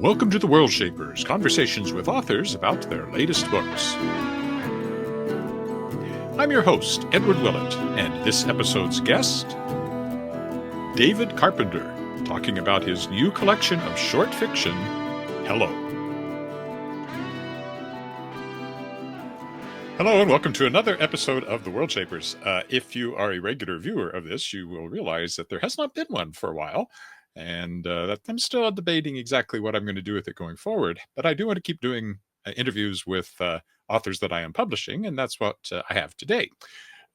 Welcome to the Worldshapers, conversations with authors about their latest books. I'm your host, Edward Willett, and this episode's guest, David Carpenter, talking about his new collection of short fiction, Hello. Hello, and welcome to another episode of the Worldshapers. If you are a regular viewer of this, you will realize that there has not been one for a while. And that I'm still debating exactly what I'm going to do with it going forward. But I do want to keep doing interviews with authors that I am publishing, and that's what I have today.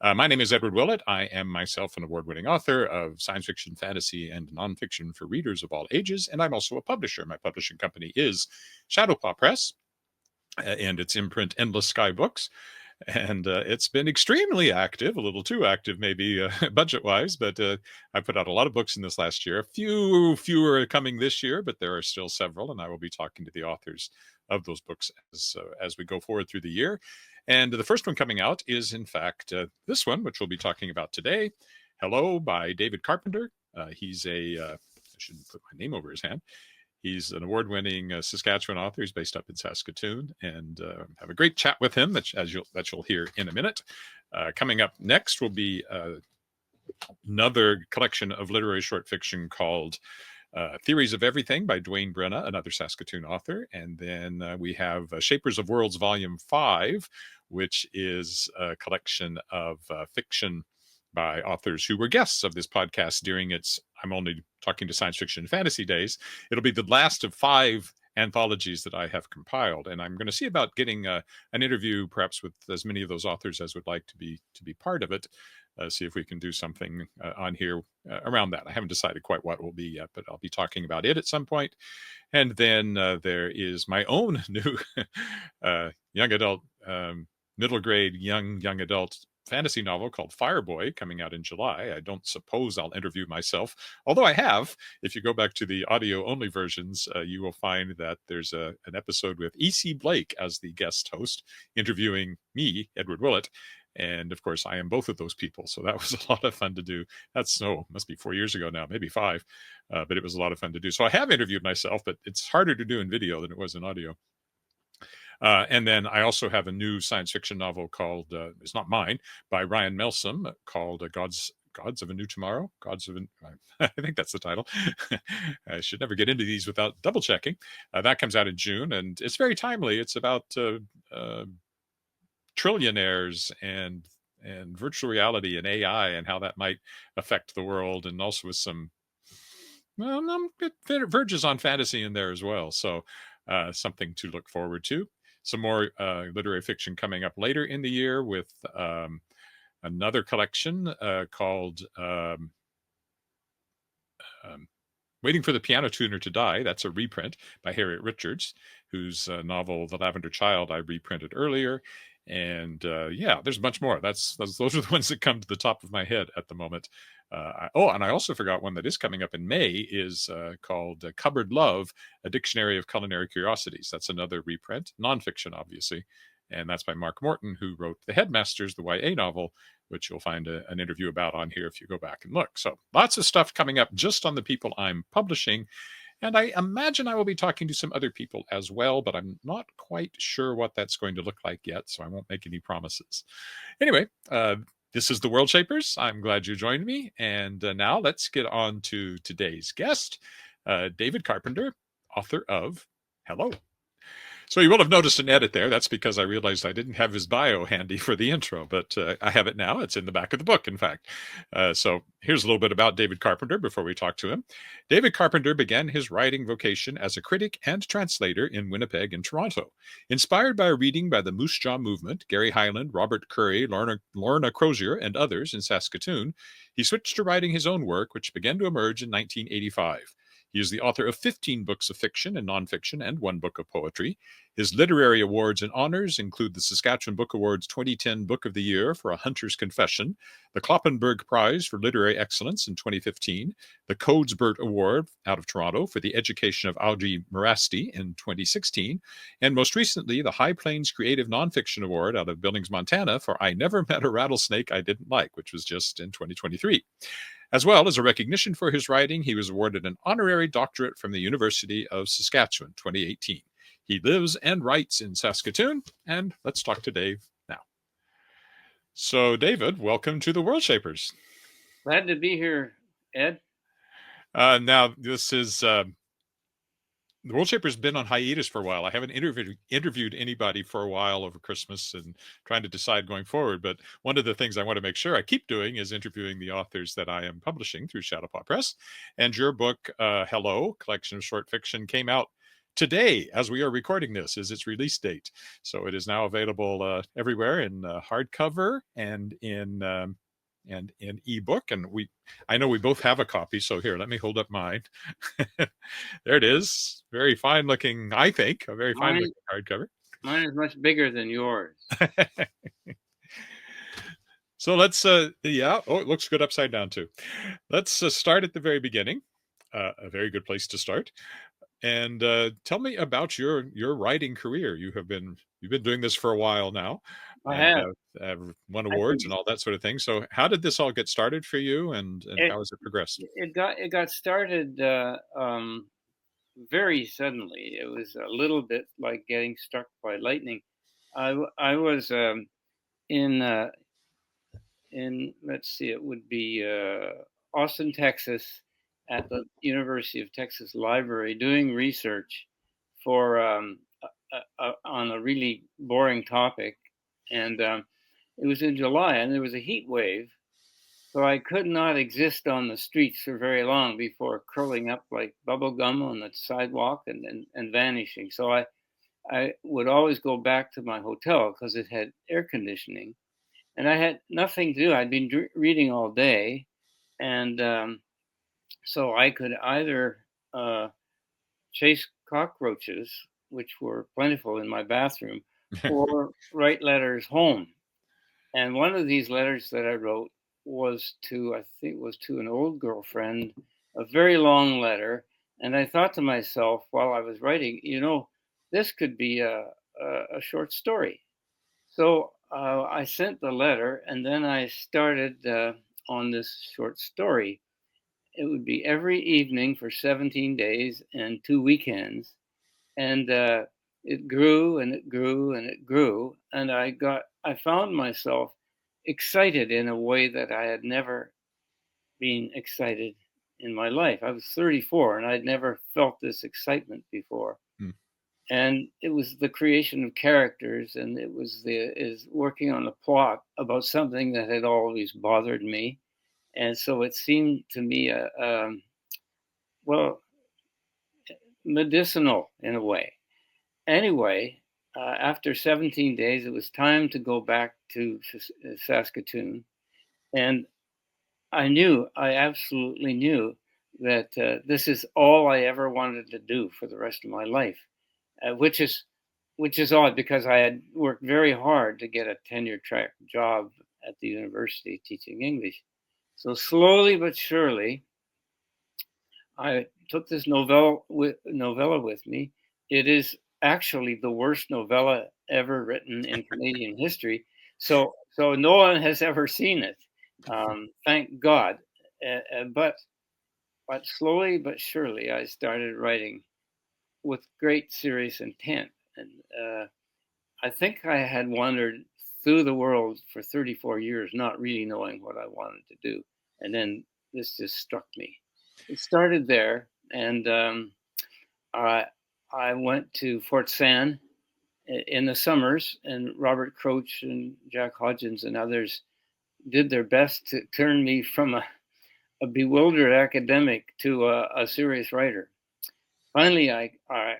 My name is Edward Willett. I am myself an award-winning author of science fiction, fantasy, and nonfiction for readers of all ages, and I'm also a publisher. My publishing company is Shadowpaw Press, and its imprint Endless Sky Books. And it's been extremely active, a little too active maybe budget-wise, but I put out a lot of books in this last year. A few fewer coming this year, but there are still several, and I will be talking to the authors of those books as we go forward through the year. And the first one coming out is, in fact, this one, which we'll be talking about today, Hello by David Carpenter. He's I shouldn't put my name over his hand. He's an award-winning Saskatchewan author. He's based up in Saskatoon, and have a great chat with him that you'll hear in a minute. Coming up next will be another collection of literary short fiction called Theories of Everything by Dwayne Brenna, another Saskatoon author. And then we have Shapers of Worlds Volume 5, which is a collection of fiction by authors who were guests of this podcast during its I'm only talking to science fiction and fantasy days. It'll be the last of 5 anthologies that I have compiled, and I'm going to see about getting an interview perhaps with as many of those authors as would like to be part of it. See if we can do something on here around that. I haven't decided quite what it will be yet, but I'll be talking about it at some point. And then there is my own new young adult, middle grade, young adult fantasy novel called Fireboy coming out in July. I don't suppose I'll interview myself, although I have. If you go back to the audio-only versions, you will find that there's an episode with E.C. Blake as the guest host, interviewing me, Edward Willett. And of course, I am both of those people. So that was a lot of fun to do. Must be 4 years ago now, maybe 5. But it was a lot of fun to do. So I have interviewed myself, but it's harder to do in video than it was in audio. And then I also have a new science fiction novel called, it's not mine, by Ryan Melsom, called Gods of a New Tomorrow. I think that's the title. I should never get into these without double checking. That comes out in June, and it's very timely. It's about trillionaires and virtual reality and AI and how that might affect the world, and also with some, it verges on fantasy in there as well. So something to look forward to. Some more literary fiction coming up later in the year with another collection called Waiting for the Piano Tuner to Die. That's a reprint by Harriet Richards, whose novel The Lavender Child I reprinted earlier. And there's a bunch more. Those are the ones that come to the top of my head at the moment. And I also forgot one that is coming up in May is called Cupboard Love, A Dictionary of Culinary Curiosities. That's another reprint, nonfiction, obviously. And that's by Mark Morton, who wrote The Headmasters, the YA novel, which you'll find an interview about on here if you go back and look. So lots of stuff coming up just on the people I'm publishing. And I imagine I will be talking to some other people as well, but I'm not quite sure what that's going to look like yet, so I won't make any promises. Anyway, this is the Worldshapers. I'm glad you joined me. And now let's get on to today's guest, David Carpenter, author of Hello. So you will have noticed an edit there. That's because I realized I didn't have his bio handy for the intro, but I have it now. It's in the back of the book, in fact. So here's a little bit about David Carpenter before we talk to him. David Carpenter began his writing vocation as a critic and translator in Winnipeg and Toronto. Inspired by a reading by the Moose Jaw Movement, Gary Hyland, Robert Curry, Lorna Crozier, and others in Saskatoon, he switched to writing his own work, which began to emerge in 1985. He is the author of 15 books of fiction and nonfiction and 1 book of poetry. His literary awards and honors include the Saskatchewan Book Awards 2010 Book of the Year for A Hunter's Confession, the Kloppenberg Prize for Literary Excellence in 2015, the Codesbert Award out of Toronto for the education of Audrey Morasti in 2016, and most recently the High Plains Creative Nonfiction Award out of Billings, Montana for I Never Met a Rattlesnake I Didn't Like, which was just in 2023. As well as a recognition for his writing, he was awarded an honorary doctorate from the University of Saskatchewan 2018. He lives and writes in Saskatoon, and let's talk to Dave now. So, David, welcome to the Worldshapers. Glad to be here, Ed. Now, this is the Worldshapers been on hiatus for a while. I haven't interviewed anybody for a while over Christmas and trying to decide going forward. But one of the things I want to make sure I keep doing is interviewing the authors that I am publishing through Shadowpaw Press. And your book, Hello, collection of short fiction, came out today as we are recording this, is its release date. So it is now available everywhere in hardcover and in ebook. And I know we both have a copy, so here, let me hold up mine. There it is. Very fine looking, I think, a very fine looking hardcover. Mine is much bigger than yours. So let's yeah, oh, it looks good upside down too. Let's start at the very beginning. A very good place to start. And tell me about your writing career. You've been doing this for a while now. I and have. won awards and all that sort of thing. So how did this all get started for you, and how has it progressed? It got started very suddenly. It was a little bit like getting struck by lightning. I was in let's see, it would be Austin, Texas, at the University of Texas Library doing research for on a really boring topic, and it was in July, and there was a heat wave, so I could not exist on the streets for very long before curling up like bubble gum on the sidewalk and vanishing. So I would always go back to my hotel because it had air conditioning, and I had nothing to do. I'd been reading all day, and so I could either chase cockroaches, which were plentiful in my bathroom, or write letters home. And one of these letters that I wrote was to, I think it was to an old girlfriend, a very long letter. And I thought to myself while I was writing, this could be a short story. So I sent the letter, and then I started on this short story. It would be every evening for 17 days and 2 weekends. And it grew and it grew and it grew. And I found myself excited in a way that I had never been excited in my life. I was 34 and I'd never felt this excitement before. Hmm. And it was the creation of characters, and it was working on a plot about something that had always bothered me. And so it seemed to me, well, medicinal in a way. Anyway, after 17 days, it was time to go back to Saskatoon. And I absolutely knew that this is all I ever wanted to do for the rest of my life, which is odd because I had worked very hard to get a tenure track job at the university teaching English. So slowly but surely, I took this novella with me. It is actually the worst novella ever written in Canadian history. So no one has ever seen it. Thank God. But slowly but surely, I started writing with great serious intent. And I think I had wandered through the world for 34 years, not really knowing what I wanted to do. And then this just struck me. It started there, and I went to Fort San in the summers, and Robert Croach and Jack Hodgins and others did their best to turn me from a bewildered academic to a serious writer. Finally, I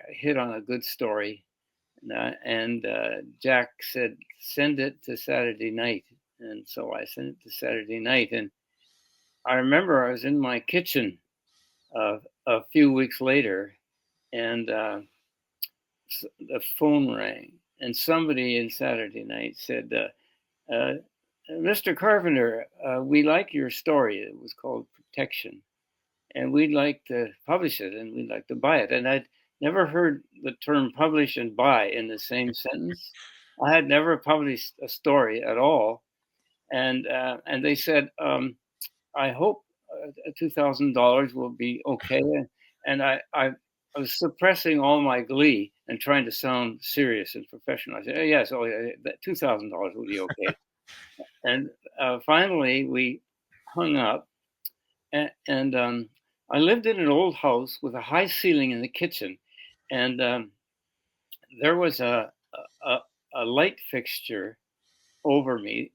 hit on a good story, and Jack said, "Send it to Saturday night." And so I sent it to Saturday night, and I remember I was in my kitchen a few weeks later, and the phone rang, and somebody in Saturday night said, "Mr. Carpenter, we like your story. It was called Protection, and we'd like to publish it, and we'd like to buy it." And I'd never heard the term publish and buy in the same sentence. I had never published a story at all, and they said, "I hope $2,000 will be okay. And I was suppressing all my glee and trying to sound serious and professional. I said, oh, yes, oh, yeah, that $2,000 will be okay. And finally, we hung up, and I lived in an old house with a high ceiling in the kitchen, and there was a, a light fixture over me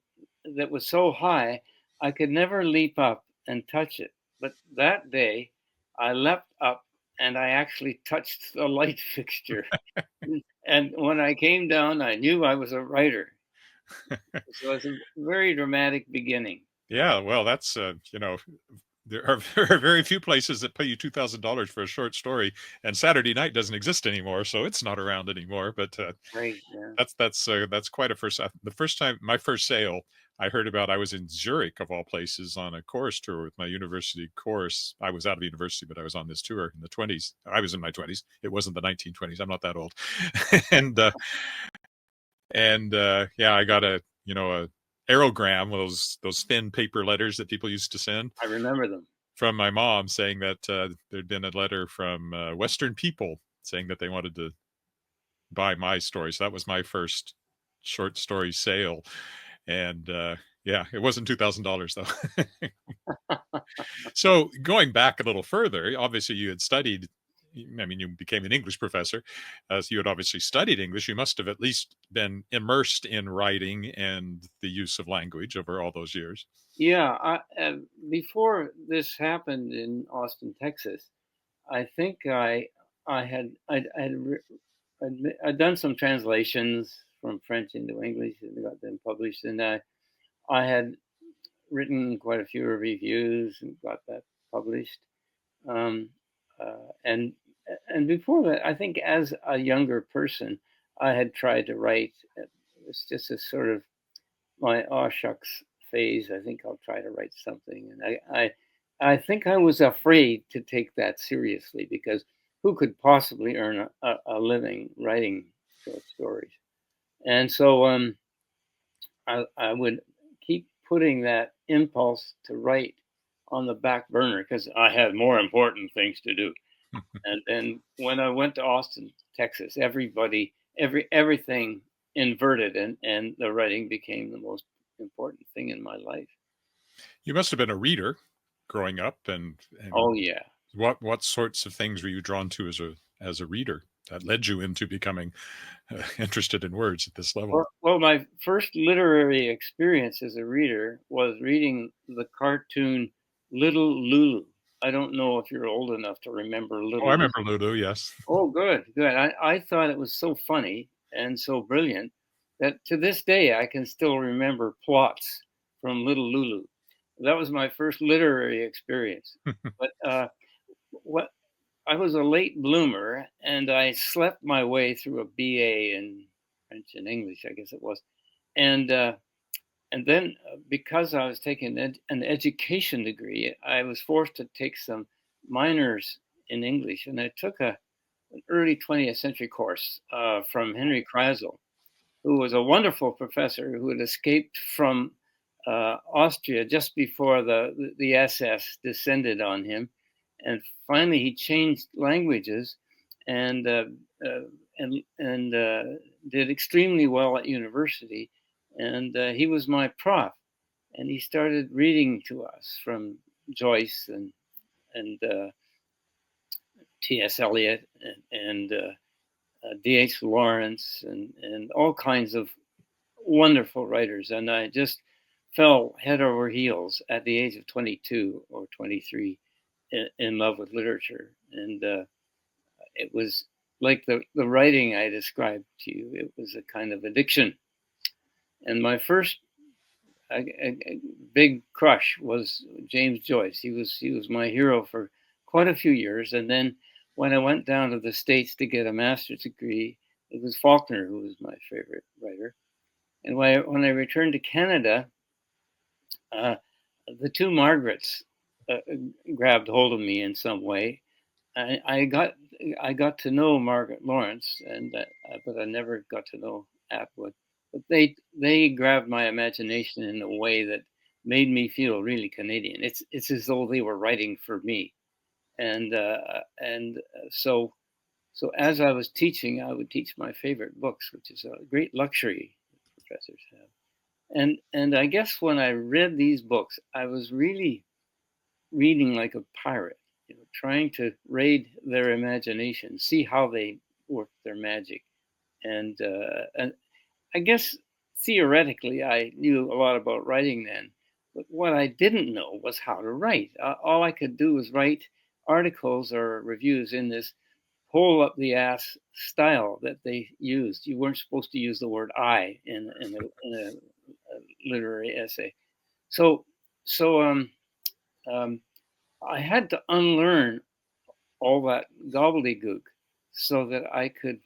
that was so high I could never leap up and touch it. But that day, I leapt up and I actually touched the light fixture. And when I came down, I knew I was a writer. So it's a very dramatic beginning. Yeah, well, that's there are there are very few places that pay you $2,000 for a short story, and Saturday night doesn't exist anymore, so it's not around anymore. But Right. Yeah. that's quite a first. The first time, my first sale, I heard about. I was in Zurich, of all places, on a chorus tour with my university chorus. I was out of university, but I was on this tour in the 20s. I was in my 20s. It wasn't the 1920s. I'm not that old, and yeah, I got a aerogram, those thin paper letters that people used to send I remember them. from my mom saying that there'd been a letter from Western people saying that they wanted to buy my story. So that was my first short story sale, and yeah, it wasn't $2,000 though. So going back a little further, obviously you had studied. I mean, you became an English professor, so you had obviously studied English. You must have at least been immersed in writing and the use of language over all those years. Yeah. Before this happened in Austin, Texas, I think I'd done some translations from French into English and got them published, and I had written quite a few reviews and got that published. Um, and before that, I think as a younger person, I had tried to write. It's just a sort of my aw shucks phase. I think I'll try to write something, and I think I was afraid to take that seriously because who could possibly earn a living writing short stories? And so I would keep putting that impulse to write on the back burner because I had more important things to do. And then when I went to Austin, Texas, everything inverted, and the writing became the most important thing in my life. You must have been a reader growing up, and Oh yeah. what sorts of things were you drawn to as a reader that led you into becoming interested in words at this level? Well, my first literary experience as a reader was reading the cartoon Little Lulu. I don't know if you're old enough to remember Oh, I Little Lulu. remember Lulu. Yes. Oh, good, good. I thought it was so funny and so brilliant that to this day I can still remember plots from Little Lulu. That was my first literary experience. But what I was a late bloomer, and I slept my way through a BA in French and English, I guess it was, and then because I was taking an education degree, I was forced to take some minors in English, and I took an early 20th century course from Henry Kreisel, who was a wonderful professor who had escaped from Austria just before the SS descended on him, and finally he changed languages and did extremely well at university. And he was my prof, and he started reading to us from Joyce and T.S. Eliot and D.H. Lawrence and all kinds of wonderful writers. And I just fell head over heels at the age of 22 or 23 in love with literature. And it was like the writing I described to you. It was a kind of addiction. And my first a big crush was James Joyce. He was my hero for quite a few years. And then when I went down to the States to get a master's degree, it was Faulkner who was my favorite writer. And when I returned to Canada, the two Margarets grabbed hold of me in some way. I got to know Margaret Lawrence, but I never got to know Atwood. But they grabbed my imagination in a way that made me feel really Canadian. It's as though they were writing for me, and so as I was teaching, I would teach my favorite books, which is a great luxury that professors have. And I guess when I read these books, I was really reading like a pirate, trying to raid their imagination, see how they work their magic, and I guess theoretically I knew a lot about writing then, but what I didn't know was how to write. All I could do was write articles or reviews in this hole up the ass style that they used. You weren't supposed to use the word "I" in a literary essay. So so I had to unlearn all that gobbledygook so that I could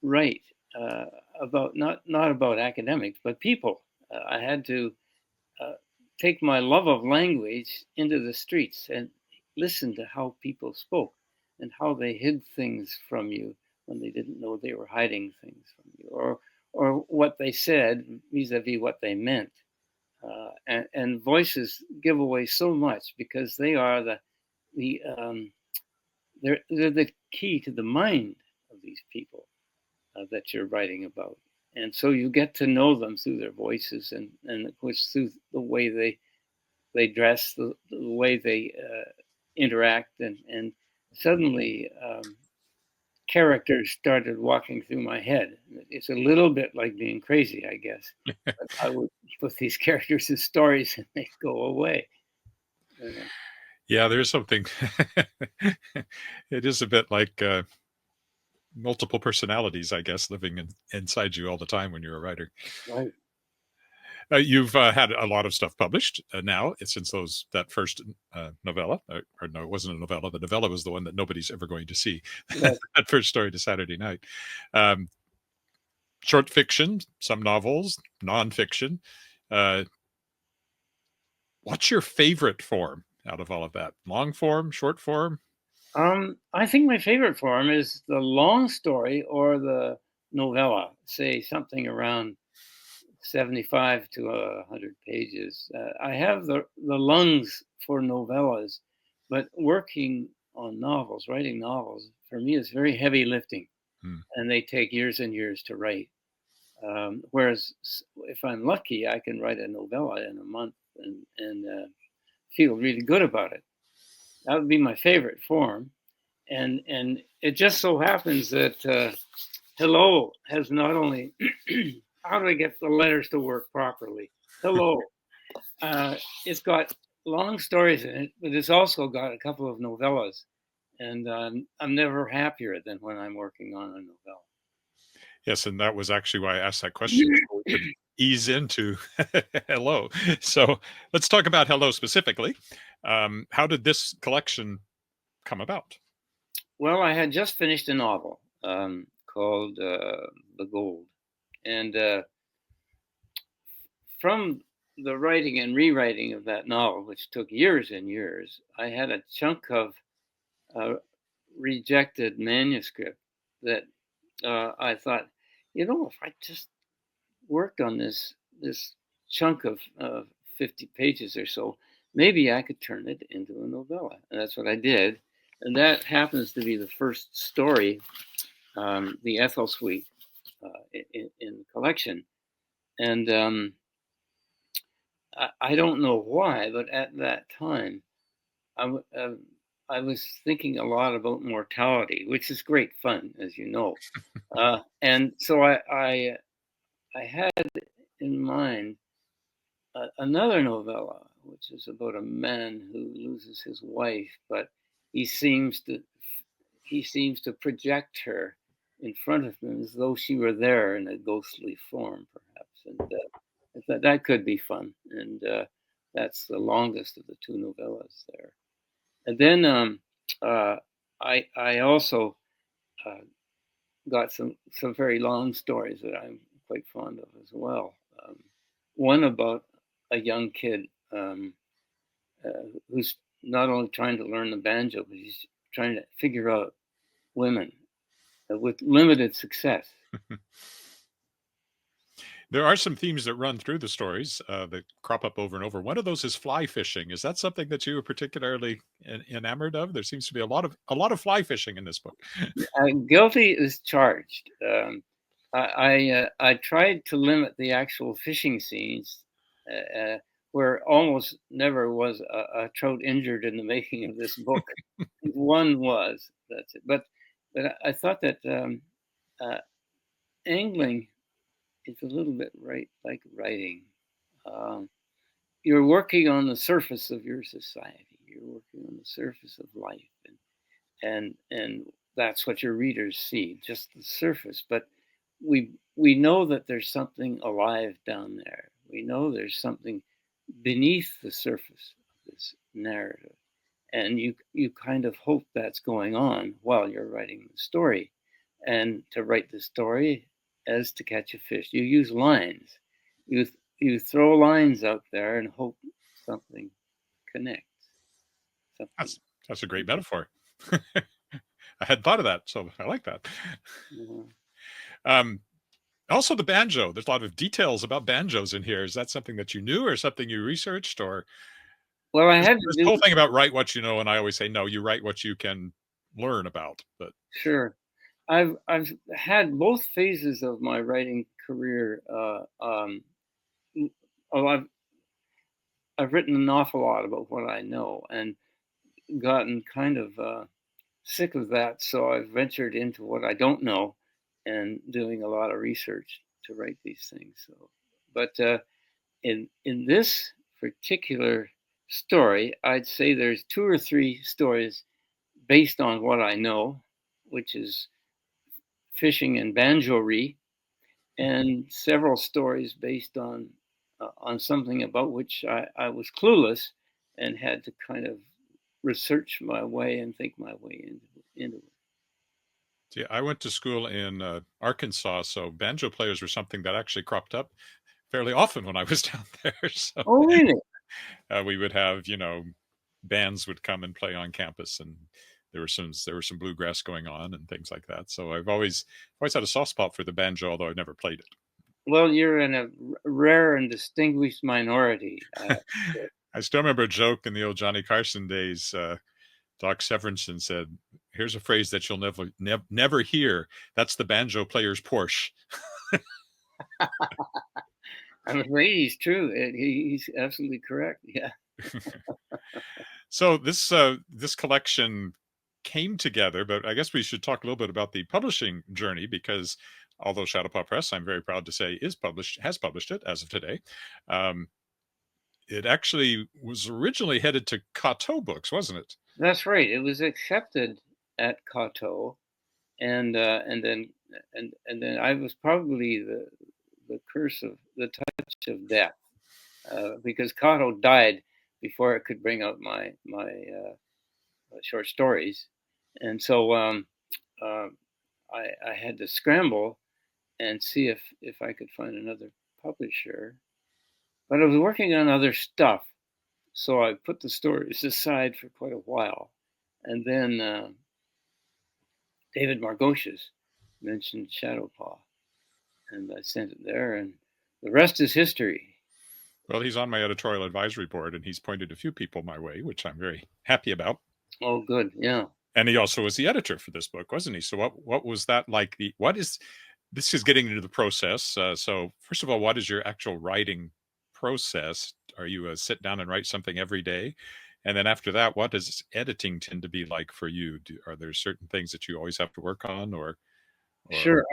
write uh, about not about academics but people. I had to uh, take my love of language into the streets and listen to how people spoke and how they hid things from you when they didn't know they were hiding things from you, or what they said vis-a-vis what they meant. And voices give away so much because they are the they're the key to the mind of these people that you're writing about. And so you get to know them through their voices and of course through the way they dress, the way they interact, and suddenly characters started walking through my head. It's a little bit like being crazy, I guess. But I would put these characters in stories and they'd go away. Uh, Yeah, there's something. It is a bit like multiple personalities, I guess, living inside you all the time when you're a writer. right. You've had a lot of stuff published now since that first novella, or no, it wasn't a novella. The novella was the one that nobody's ever going to see. Yes. That first story to Saturday Night. Um, Short fiction, some novels, nonfiction. Uh, what's your favorite form out of all of that? Long form, short form? I think my favorite form is the long story or the novella, say something around 75 to 100 pages. I have the lungs for novellas, but working on novels, writing novels, for me is very heavy lifting, Hmm. and they take years and years to write. Whereas if I'm lucky, I can write a novella in a month and feel really good about it. That would be my favorite form. And it just so happens that Hello has not only how do I get the letters to work properly? Hello, it's got long stories in it, but it's also got a couple of novellas, and I'm never happier than when I'm working on a novella. Yes, and that was actually why I asked that question, so we could ease into Hello. So let's talk about Hello specifically. How did this collection come about? Well, I had just finished a novel called The Gold, and from the writing and rewriting of that novel, which took years and years, I had a chunk of uh, rejected manuscript that I thought, if I just worked on this chunk of 50 pages or so, maybe I could turn it into a novella. And that's what I did. And that happens to be the first story, the Ethel Suite, in the collection. And I don't know why, but at that time, I, uh, I was thinking a lot about mortality, which is great fun, as you know. And so I had in mind another novella, which is about a man who loses his wife, but he seems to he seems to project her in front of him as though she were there in a ghostly form, perhaps. And I thought that could be fun, and that's the longest of the two novellas there. And then uh, I also uh, got some very long stories that I'm quite fond of as well. One about a young kid who's not only trying to learn the banjo, but he's trying to figure out women with limited success. There are some themes that run through the stories that crop up over and over. One of those is fly fishing. Is that something that you were particularly enamored of? There seems to be a lot of fly fishing in this book. Guilty is charged. I tried to limit the actual fishing scenes, where almost never was a trout injured in the making of this book. One was, that's it. But I thought that uh, angling is a little bit like writing. Um, you're working on the surface of your society. You're working on the surface of life, and that's what your readers see, just the surface. But we know that there's something alive down there. We know there's something beneath the surface of this narrative, and you kind of hope that's going on while you're writing the story. And to write the story as to catch a fish, you use lines. You you throw lines out there and hope something connects. Something. That's a great metaphor. I hadn't thought of that, so I like that. Uh, Um, Also, the banjo. There's a lot of details about banjos in here. Is that something that you knew, or something you researched, or well, I there's, had to there's the do. whole thing about write what you know, and I always say no. You write what you can learn about. But Sure. I've had both phases of my writing career. Oh, I've written an awful lot about what I know and gotten kind of sick of that. So I've ventured into what I don't know and doing a lot of research to write these things. So, but in this particular story, I'd say there's two or three stories based on what I know, which is fishing and banjory, and several stories based on something about which I was clueless and had to kind of research my way and think my way into it. see, I went to school in Arkansas, so banjo players were something that actually cropped up fairly often when I was down there. So Oh, really? we would have, bands would come and play on campus, and there were some bluegrass going on and things like that. So I've always had a soft spot for the banjo, although I've never played Well, you're in a rare and distinguished minority. it. I still remember a joke in the old Johnny Carson days. Doc Severinsen said, "Here's a phrase that you'll never hear. That's the banjo player's Porsche." I'm afraid he's true. He's absolutely correct. Yeah. So this collection came together, but I guess we should talk a little bit about the publishing journey, because although Shadowpaw Press, I'm very proud to say, has published it as of today. Um, it actually was originally headed to Coteau Books, wasn't it? That's right. It was accepted at Coteau, and then I was probably the curse of the touch of death, because Kato died before it could bring out my short stories, and so uh, I had to scramble and see if I could find another publisher. But I was working on other stuff, so I put the stories aside for quite a while, and then David Margoshes mentioned Shadowpaw, and I sent it there, and the rest is history. Well, he's on my editorial advisory board, and he's pointed a few people my way, which I'm very happy about. Oh, good, yeah. And he also was the editor for this book, wasn't he? So what was that like? What is this is getting into the process. So first of all, what is your actual writing process? Are you a sit down and write something every day? And then after that, what does editing tend to be like for you? Are there certain things that you always have to work on, or Sure.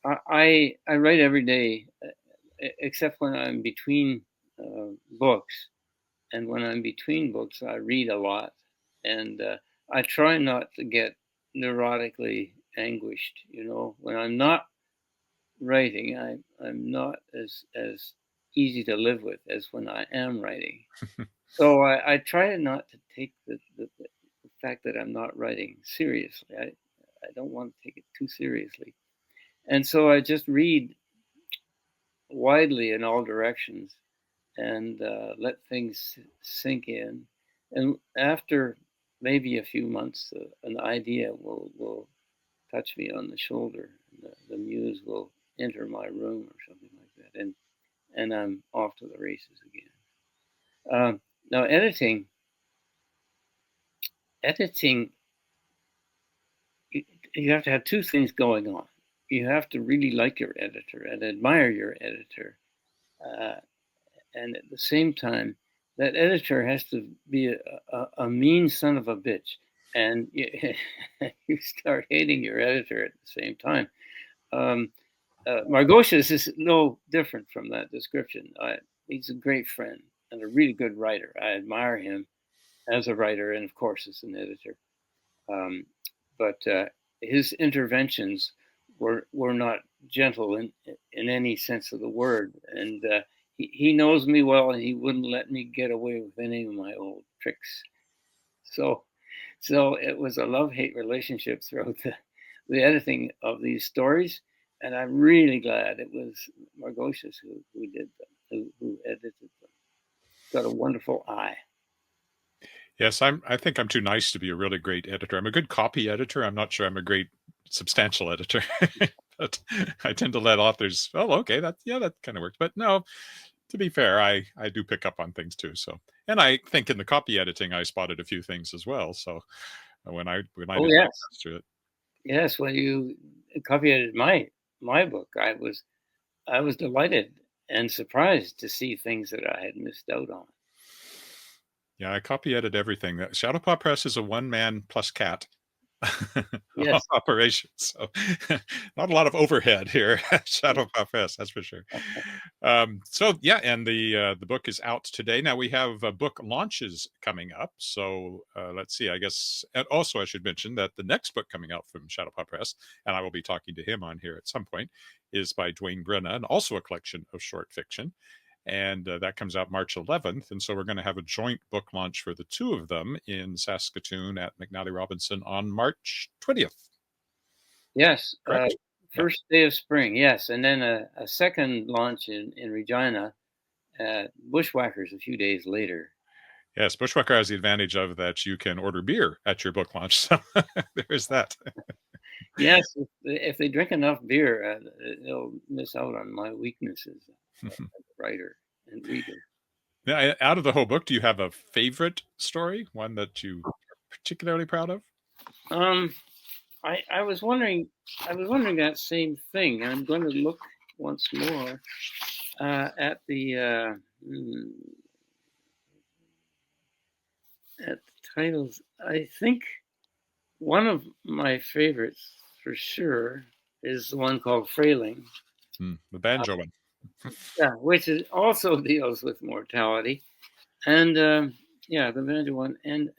I write every day, except when I'm between books, and when I'm between books, I read a lot, and I try not to get neurotically anguished. When I'm not writing, I'm not as easy to live with as when I am writing. So I try not to take the fact that I'm not writing seriously. I don't want to take it too seriously. And so I just read widely in all directions and let things sink in. And after maybe a few months, an idea will touch me on the shoulder. The muse will enter my room or something like that, and I'm off to the races again. Now, editing, you have to have two things going on. You have to really like your editor and admire your editor, and at the same time, that editor has to be a mean son of a bitch, and you start hating your editor at the same time. Margoshes is no different from that description. He's a great friend and a really good writer. I admire him as a writer and, of course, as an editor. But his interventions were not gentle in any sense of the word, and he knows me well, and he wouldn't let me get away with any of my old tricks. So it was a love-hate relationship throughout the editing of these stories, and I'm really glad it was Margoshes who did them, who edited them. Got a wonderful eye. Yes, I think I'm too nice to be a really great editor. I'm a good copy editor. I'm not sure I'm a great substantial editor, but I tend to let authors, oh, okay, that kind of works. But no, to be fair, I do pick up on things too. So, and I think in the copy editing, I spotted a few things as well. So when I did my best to it. Yes, when you copy edited my book, I was delighted and surprised to see things that I had missed out on. Yeah, I copy edit everything. Shadowpaw Press is a one-man plus cat Yes. operation, so not a lot of overhead here at Shadowpaw Press, that's for sure. So yeah, and the book is out today. Now we have book launches coming up. So let's see. I guess, and also I should mention that the next book coming out from Shadowpaw Press, and I will be talking to him on here at some point, is by Dwayne Brenna, and also a collection of short fiction. And that comes out March 11th. And so we're going to have a joint book launch for the two of them in Saskatoon at McNally Robinson on March 20th. Yes. First day of spring. Yes. And then a second launch in Regina, Bushwhackers a few days later. Yes, Bushwhacker has the advantage of that you can order beer at your book launch. So there is that. Yes. If they drink enough beer, they'll miss out on my weaknesses as a writer and reader. Now, out of the whole book, do you have a favorite story, one that you are particularly proud of? I was wondering that same thing. I'm going to look once more at the titles. I think one of my favorites for sure is the one called Frailing. The banjo one. Yeah, which also deals with mortality, and the banjo one, and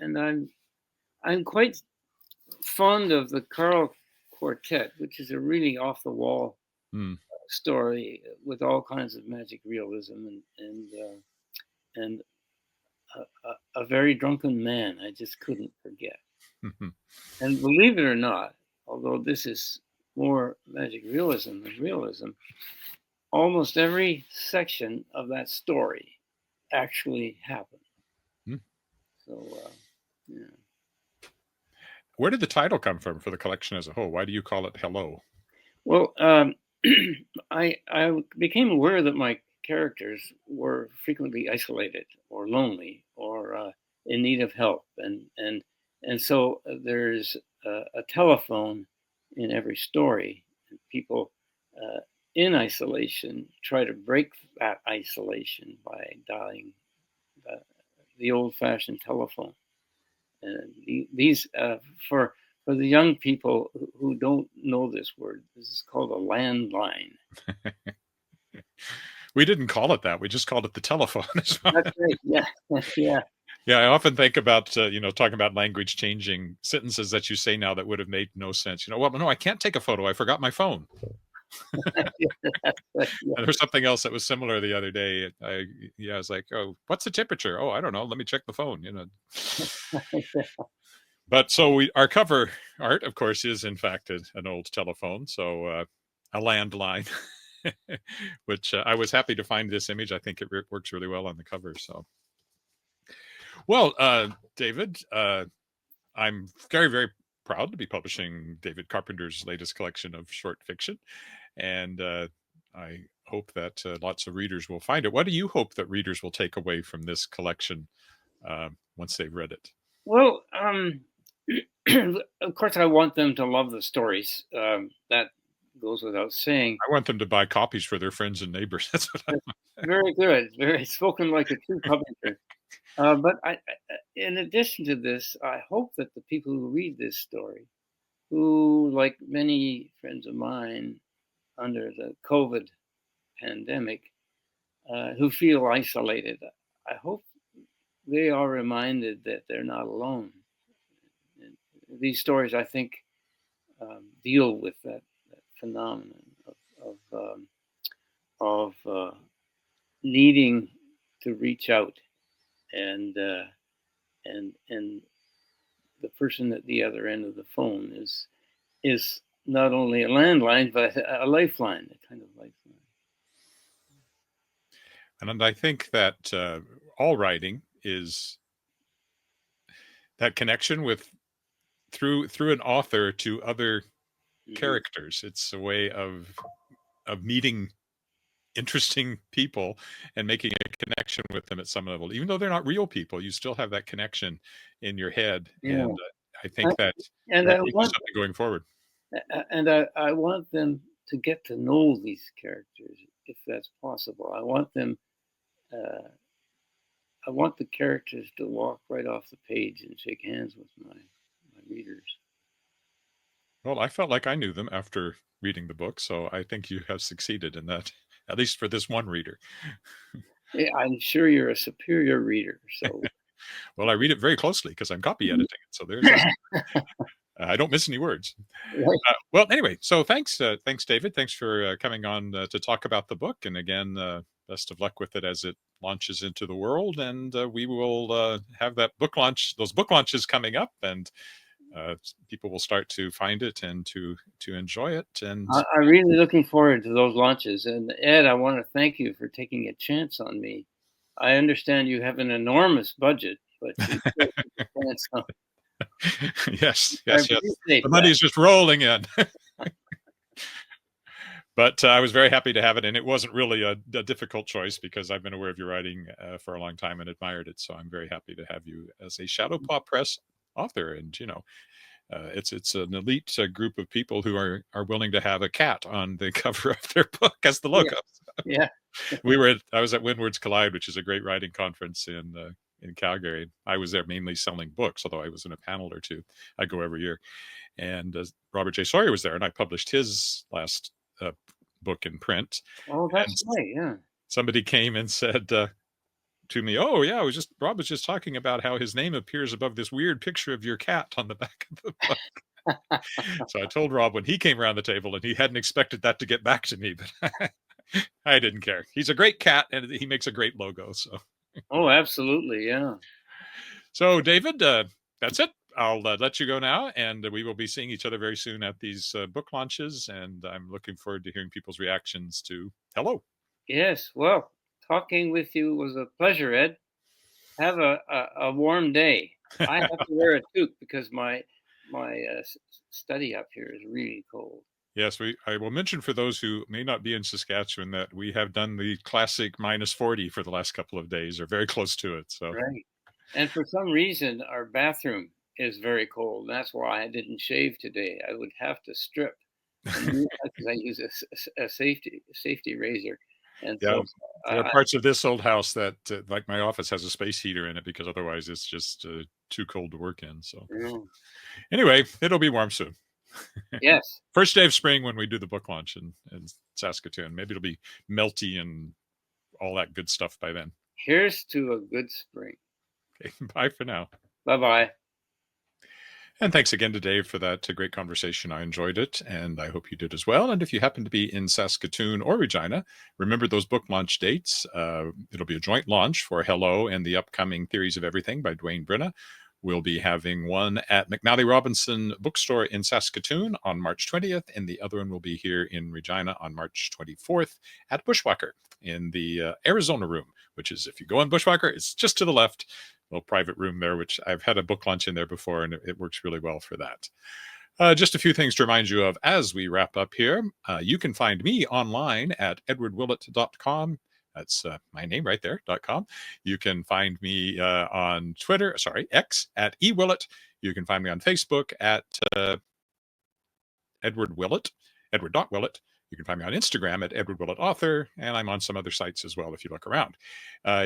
I'm quite fond of the Carl Quartet, which is a really off the wall story with all kinds of magic realism and a very drunken man I just couldn't forget. And believe it or not, although this is more magic realism than realism, almost every section of that story actually happened. So, yeah. Where did the title come from for the collection as a whole? Why do you call it Hello? Well, I became aware that my characters were frequently isolated or lonely or in need of help, and so there's a telephone in every story. And people in isolation try to break that isolation by dialing the old-fashioned telephone. And these for the young people who don't know this word, this is called a landline. We didn't call it that. We just called it the telephone. That's right. Yeah, yeah. Yeah, I often think about talking about language changing sentences that you say now that would have made no sense. Well, no, I can't take a photo. I forgot my phone. And there's something else that was similar the other day. I was like, oh, what's the temperature? Oh, I don't know. Let me check the phone. But so our cover art, of course, is in fact an old telephone. So a landline, which I was happy to find this image. I think it works really well on the cover. So, well, David, I'm very, very proud to be publishing David Carpenter's latest collection of short fiction. And I hope that lots of readers will find it. What do you hope that readers will take away from this collection once they've read it? Well, of course, I want them to love the stories. That goes without saying. I want them to buy copies for their friends and neighbors. That's what I That's want. very good. Very spoken like a true publisher. But in addition to this, I hope that the people who read this story, who, like many friends of mine, under the COVID pandemic, who feel isolated, I hope they are reminded that they're not alone. And these stories, I think, deal with that phenomenon of needing to reach out, and and the person at the other end of the phone is not only a landline but a lifeline, a kind of lifeline. And I think that all writing is that connection with through an author to other characters. It's a way of meeting interesting people and making a connection with them at some level. Even though they're not real people, you still have that connection in your head. Yeah. And I think that And will I give you want something going forward. I want them to get to know these characters if that's possible. I want them. I want the characters to walk right off the page and shake hands with my readers. Well, I felt like I knew them after reading the book, so I think you have succeeded in that, at least for this one reader. Yeah, I'm sure you're a superior reader. So, well, I read it very closely because I'm copy editing it, so there's I don't miss any words. right. Well, anyway, so thanks, David. Thanks for coming on to talk about the book, and again, best of luck with it as it launches into the world. And we will have that book launch, those book launches coming up, and people will start to find it and to enjoy it. And I'm really looking forward to those launches. And Ed, I want to thank you for taking a chance on me. I understand you have an enormous budget, but you took a chance on. yes, I yes, yes. appreciate The that. money's just rolling in. But I was very happy to have it, and it wasn't really a difficult choice because I've been aware of your writing for a long time and admired it. So I'm very happy to have you as a Shadow Paw Press author. And it's an elite group of people who are willing to have a cat on the cover of their book as the logo. Yeah. I was at Windwards Collide, which is a great writing conference in Calgary. I was there mainly selling books, although I was in a panel or two. I go every year. And Robert J. Sawyer was there, and I published his last book in print. Oh, that's right. Yeah. Somebody came and said to me, "Oh yeah, Rob was just talking about how his name appears above this weird picture of your cat on the back of the book." So I told Rob when he came around the table, and he hadn't expected that to get back to me, but I didn't care. He's a great cat, and he makes a great logo. So. Oh, absolutely. Yeah. So, David, that's it. I'll let you go now, and we will be seeing each other very soon at these book launches. And I'm looking forward to hearing people's reactions to Hello. Yes. Well, talking with you was a pleasure, Ed. Have a warm day. I have to wear a toque because my study up here is really cold. Yes, I will mention for those who may not be in Saskatchewan that we have done the classic minus 40 for the last couple of days, or very close to it. So right. And for some reason, our bathroom is very cold. That's why I didn't shave today. I would have to strip because I use a safety razor. And yeah, so there are parts of this old house that, like my office, has a space heater in it because otherwise it's just too cold to work in. So anyway, it'll be warm soon. Yes. First day of spring when we do the book launch in Saskatoon. Maybe it'll be melty and all that good stuff by then. Here's to a good spring. Okay, bye for now. Bye-bye. And thanks again to Dave for that great conversation. I enjoyed it, and I hope you did as well. And if you happen to be in Saskatoon or Regina, remember those book launch dates. It'll be a joint launch for Hello and the upcoming Theories of Everything by Dwayne Brenna. We'll be having one at McNally Robinson Bookstore in Saskatoon on March 20th, and the other one will be here in Regina on March 24th at Bushwhacker in the Arizona Room, which is, if you go on Bushwhacker, it's just to the left. Little private room there, which I've had a book launch in there before, and it works really well for that. Just a few things to remind you of as we wrap up here. You can find me online at edwardwillett.com. That's my name right there.com. You can find me on Twitter, X at ewillett. You can find me on Facebook at Edward Willett, Edward.Willett. You can find me on Instagram at Edward Willett Author, and I'm on some other sites as well if you look around.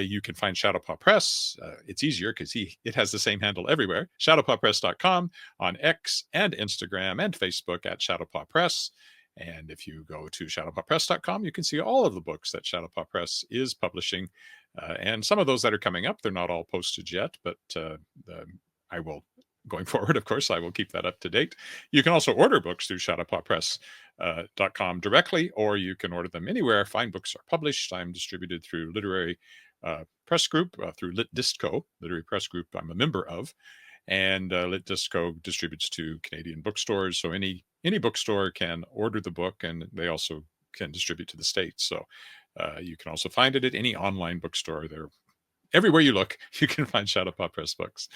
You can find Shadowpaw Press. It's easier because it has the same handle everywhere. Shadowpawpress.com on X and Instagram and Facebook at Shadowpaw Press. And if you go to shadowpawpress.com, you can see all of the books that Shadowpaw Press is publishing. And some of those that are coming up, they're not all posted yet, but I will, going forward, of course, I will keep that up to date. You can also order books through shadowpawpress.com directly, or you can order them anywhere fine books are published. I'm distributed through Literary Press Group, through Lit Distco, Literary Press Group I'm a member of. And Lit Distco distributes to Canadian bookstores. So any bookstore can order the book, and they also can distribute to the States. So you can also find it at any online bookstore. They're everywhere you look, you can find Shadowpaw Press books.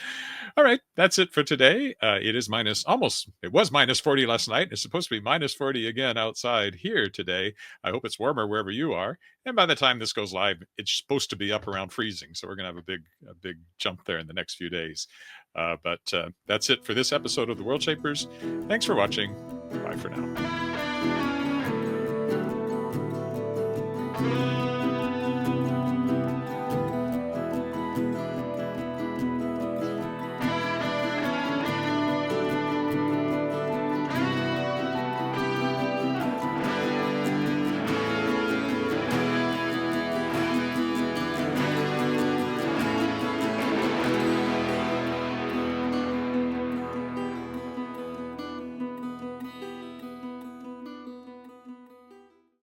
All right, that's it for today. It was minus 40 last night. It's supposed to be minus 40 again outside here today. I hope it's warmer wherever you are. And by the time this goes live, it's supposed to be up around freezing. So we're going to have a big jump there in the next few days. But that's it for this episode of the Worldshapers. Thanks for watching. Bye for now.